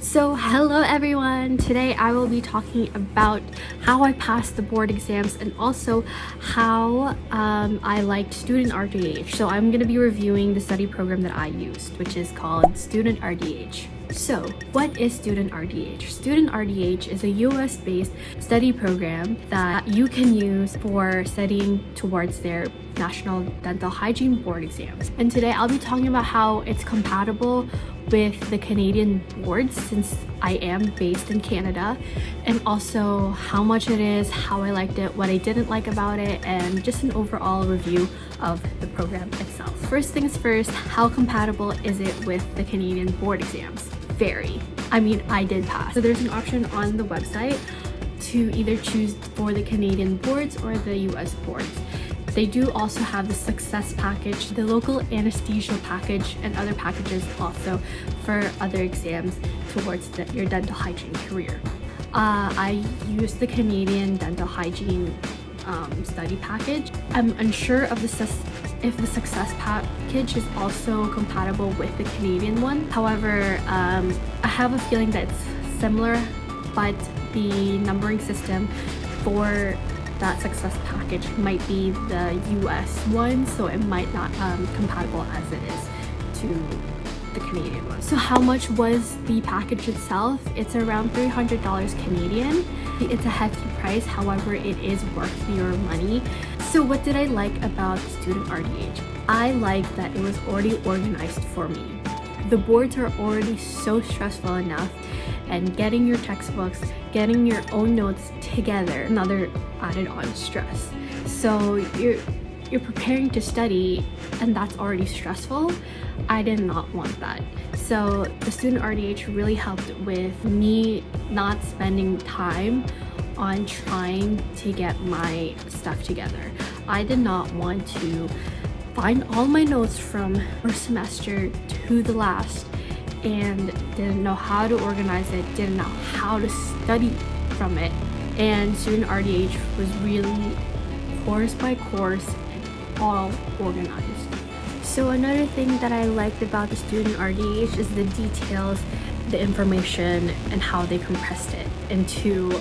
So hello everyone, today I will be talking about how I passed the board exams and also how I liked Student RDH. So I'm going to be reviewing the study program that I used, which is called Student RDH. So what is Student RDH? Student RDH is a US-based study program that you can use for studying towards their National Dental Hygiene Board exams. And today I'll be talking about how it's compatible with the Canadian boards since I am based in Canada, and also how much it is, how I liked it, what I didn't like about it, and just an overall review of the program itself. First things first, how compatible is it with the Canadian board exams? Very. I mean, I did pass. So there's an option on the website to either choose for the Canadian boards or the US boards. They do also have the success package, the local anesthesia package, and other packages also for other exams towards your dental hygiene career. I used the Canadian dental hygiene study package. I'm unsure of if the success package is also compatible with the Canadian one. However, I have a feeling that it's similar, but the numbering system for that success package might be the US one, so it might not compatible as it is to the Canadian one. So how much was the package itself? It's around $300 Canadian. It's a hefty price, however it is worth your money. So what did I like about Student RDH? I liked that it was already organized for me. The boards are already so stressful enough, and getting your textbooks, getting your own notes together, another added on stress. So you're preparing to study and that's already stressful. I did not want that. So the Student RDH really helped with me not spending time on trying to get my stuff together. I did not want to find all my notes from first semester to the last and didn't know how to organize it, didn't know how to study from it. And Student RDH was really course by course and all organized. So another thing that I liked about the Student RDH is the details, the information, and how they compressed it into,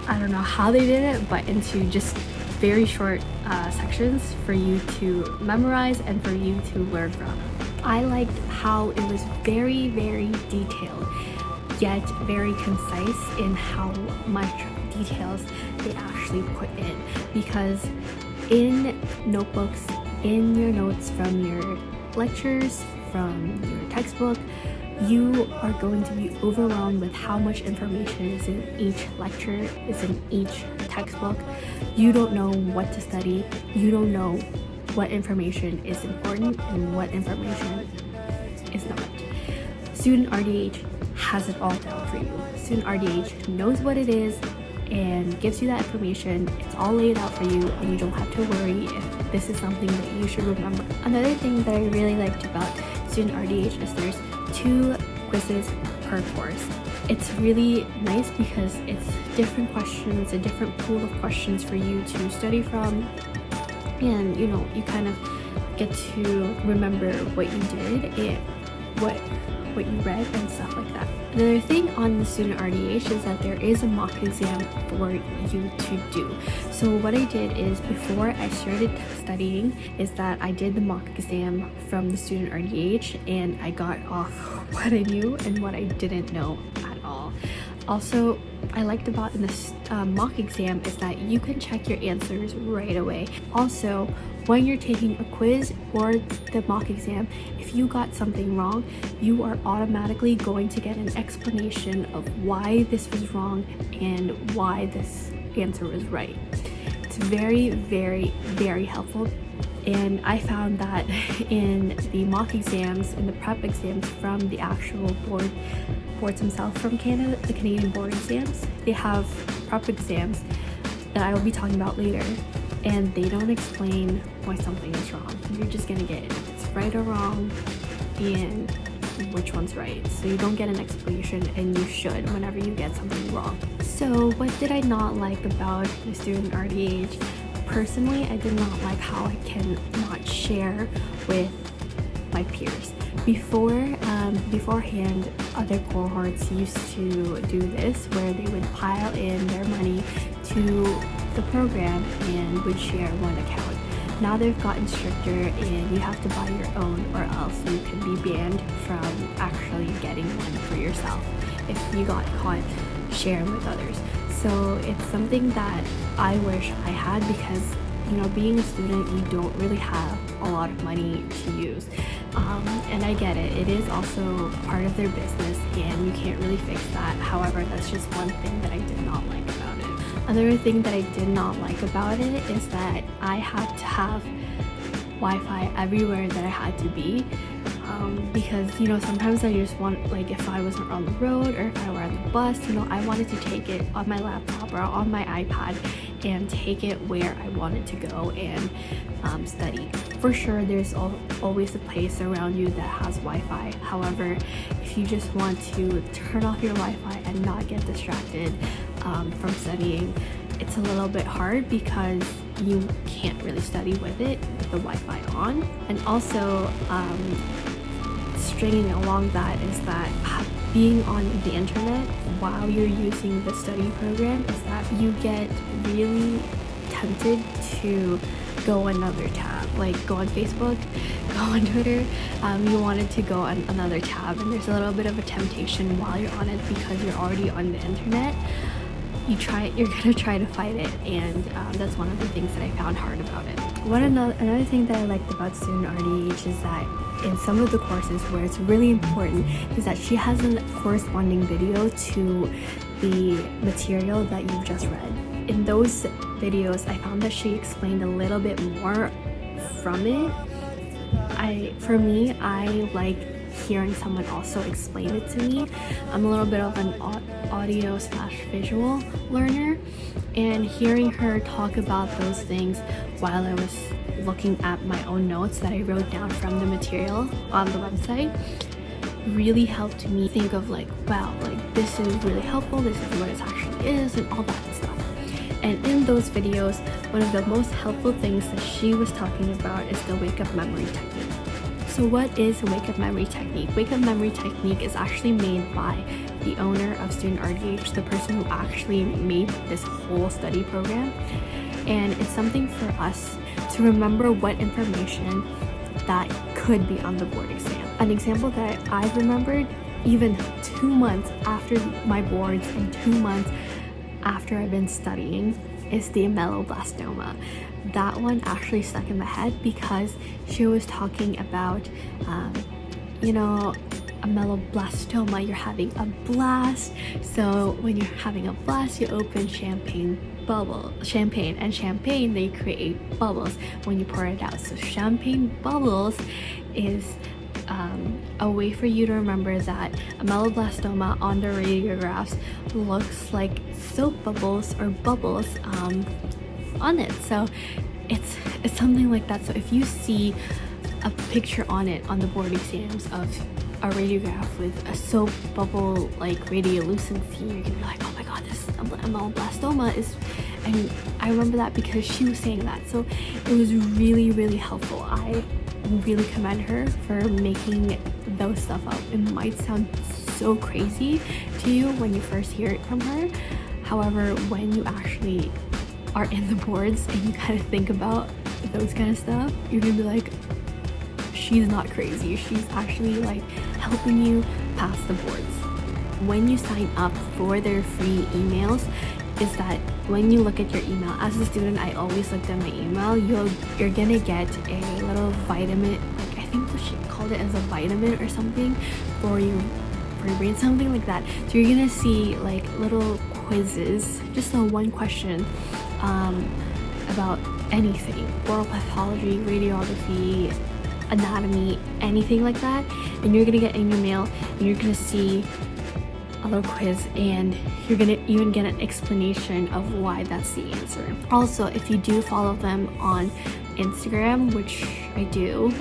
I don't know how they did it, but into just very short sections for you to memorize and for you to learn from. I liked how it was very, very detailed, yet very concise in how much details they actually put in. Because in notebooks, in your notes from your lectures, from your textbook, you are going to be overwhelmed with how much information is in each lecture, is in each textbook. You don't know what to study. You don't know what information is important and what information is not. Student RDH has it all down for you. Student RDH knows what it is and gives you that information. It's all laid out for you and you don't have to worry if this is something that you should remember. Another thing that I really liked about Student RDH is there's 2 quizzes per course. It's really nice because it's different questions, a different pool of questions for you to study from, and you know, you kind of get to remember what you did and what you read and stuff like that. Another thing on the Student RDH is that there is a mock exam for you to do. So what I did is, before I started studying, is that I did the mock exam from the Student RDH and I got off what I knew and what I didn't know at all. Also, I liked about in this mock exam is that you can check your answers right away. Also, when you're taking a quiz or the mock exam, if you got something wrong, you are automatically going to get an explanation of why this was wrong and why this answer was right. It's very, very, very helpful. And I found that in the mock exams and the prep exams from the actual boards themselves from Canada, the Canadian board exams, they have prep exams that I will be talking about later, and they don't explain why something is wrong. You're just gonna get if it's right or wrong and which one's right. So you don't get an explanation, and you should whenever you get something wrong. So what did I not like about the Student RDH? Personally, I did not like how I can not share with by peers. Beforehand, other cohorts used to do this where they would pile in their money to the program and would share one account. Now they've gotten stricter and you have to buy your own, or else you can be banned from actually getting one for yourself if you got caught sharing with others. So it's something that I wish I had, because being a student, you don't really have a lot of money to use, and I get it. It is also part of their business and you can't really fix that. However, that's just one thing that I did not like about it. Another thing that I did not like about it is that I had to have Wi-Fi everywhere that I had to be, because sometimes I just want, like, if I wasn't on the road or if I were on the bus, I wanted to take it on my laptop or on my iPad and take it where I wanted to go and study. For sure, there's always a place around you that has Wi-Fi. However, if you just want to turn off your Wi-Fi and not get distracted from studying, it's a little bit hard because you can't really study with it with the Wi-Fi on. And also, stringing along that is that being on the internet while you're using the study program is that you get really tempted to go another tab, like go on Facebook, go on Twitter. You wanted to go on another tab, and there's a little bit of a temptation while you're on it because you're already on the internet. You're gonna try to fight it, and that's one of the things that I found hard about it. Another thing that I liked about Student RDH is that in some of the courses where it's really important is that she has a corresponding video to the material that you've just read. In those videos, I found that she explained a little bit more from it. For me, I like hearing someone also explain it to me. I'm a little bit of an audio/visual learner, and hearing her talk about those things while I was looking at my own notes that I wrote down from the material on the website really helped me think of, like, wow, like, this is really helpful, this is what it actually is, and all that stuff. And in those videos, one of the most helpful things that she was talking about is the wake-up memory technique. So what is a wake-up memory technique? Wake-up memory technique is actually made by the owner of Student RDH, the person who actually made this whole study program. And it's something for us to remember what information that could be on the board exam. An example that I've remembered even 2 months after my boards and 2 months after I've been studying is the ameloblastoma. That one actually stuck in my head because she was talking about, ameloblastoma, you're having a blast. So when you're having a blast, you open champagne, and champagne, they create bubbles when you pour it out. So champagne bubbles is a way for you to remember that ameloblastoma on the radiographs looks like soap bubbles or bubbles on it. So it's something like that. So if you see a picture on it on the board exams of a radiograph with a soap bubble like radiolucency, you're gonna be like, oh my god, this ameloblastoma is. And I remember that because she was saying that, so it was really, really helpful. I really commend her for making those stuff up. It might sound so crazy to you when you first hear it from her. However, when you actually are in the boards and you kind of think about those kind of stuff, you're gonna be like, she's not crazy. She's actually like helping you pass the boards. When you sign up for their free emails, is that when you look at your email, as a student, I always looked at my email, you're gonna get a little vitamin, like I think she called it as a vitamin or something for your brain, something like that. So you're gonna see like little quizzes, just a one question about anything, oral pathology, radiography, anatomy, anything like that, and you're gonna get in your mail and you're gonna see a little quiz, and you're gonna even get an explanation of why that's the answer. Also, if you do follow them on Instagram, which I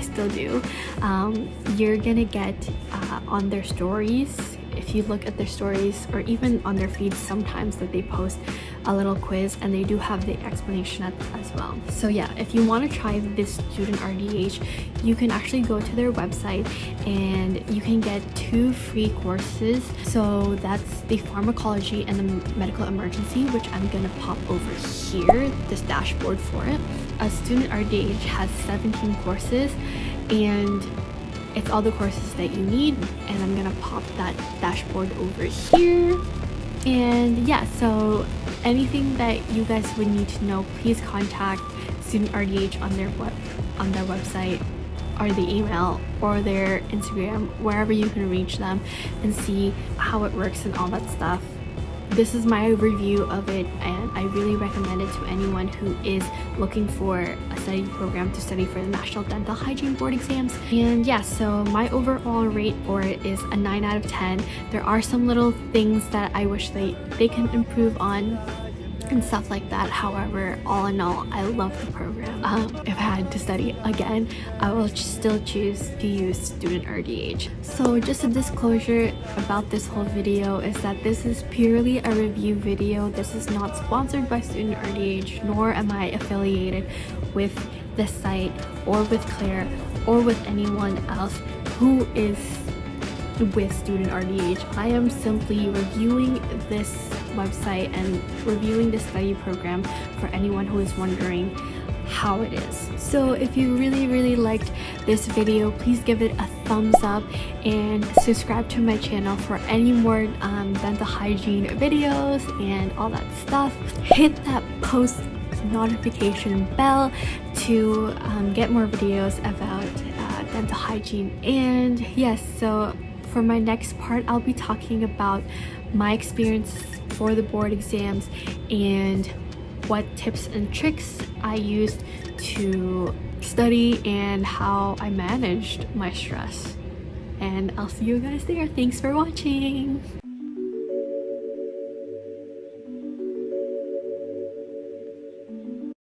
still do, you're gonna get on their stories, if you look at their stories or even on their feeds sometimes that they post a little quiz, and they do have the explanation as well. So yeah, if you want to try this Student RDH, you can actually go to their website and you can get 2 free courses. So that's the pharmacology and the medical emergency, which I'm gonna pop over here, this dashboard for it. A Student RDH has 17 courses, and it's all the courses that you need, and I'm gonna pop that dashboard over here. And yeah, so anything that you guys would need to know, please contact Student RDH on their website, or the email, or their Instagram, wherever you can reach them and see how it works and all that stuff. This is my review of it, and I really recommend it to anyone who is looking for a study program to study for the National Dental Hygiene Board exams. And yeah, so my overall rate for it is a 9 out of 10. There are some little things that I wish they can improve on and stuff like that. However, all in all, I love the program. If I had to study again, I will still choose to use Student RDH. So just a disclosure about this whole video is that this is purely a review video. This is not sponsored by Student RDH, nor am I affiliated with this site or with Claire or with anyone else who is with Student RDH. I am simply reviewing this website and reviewing the study program for anyone who is wondering how it is. So if you really liked this video, please give it a thumbs up and subscribe to my channel for any more dental hygiene videos and all that stuff. Hit that post notification bell to get more videos about dental hygiene. And yes, so for my next part, I'll be talking about my experience for the board exams and what tips and tricks I used to study and how I managed my stress. And I'll see you guys there. Thanks for watching.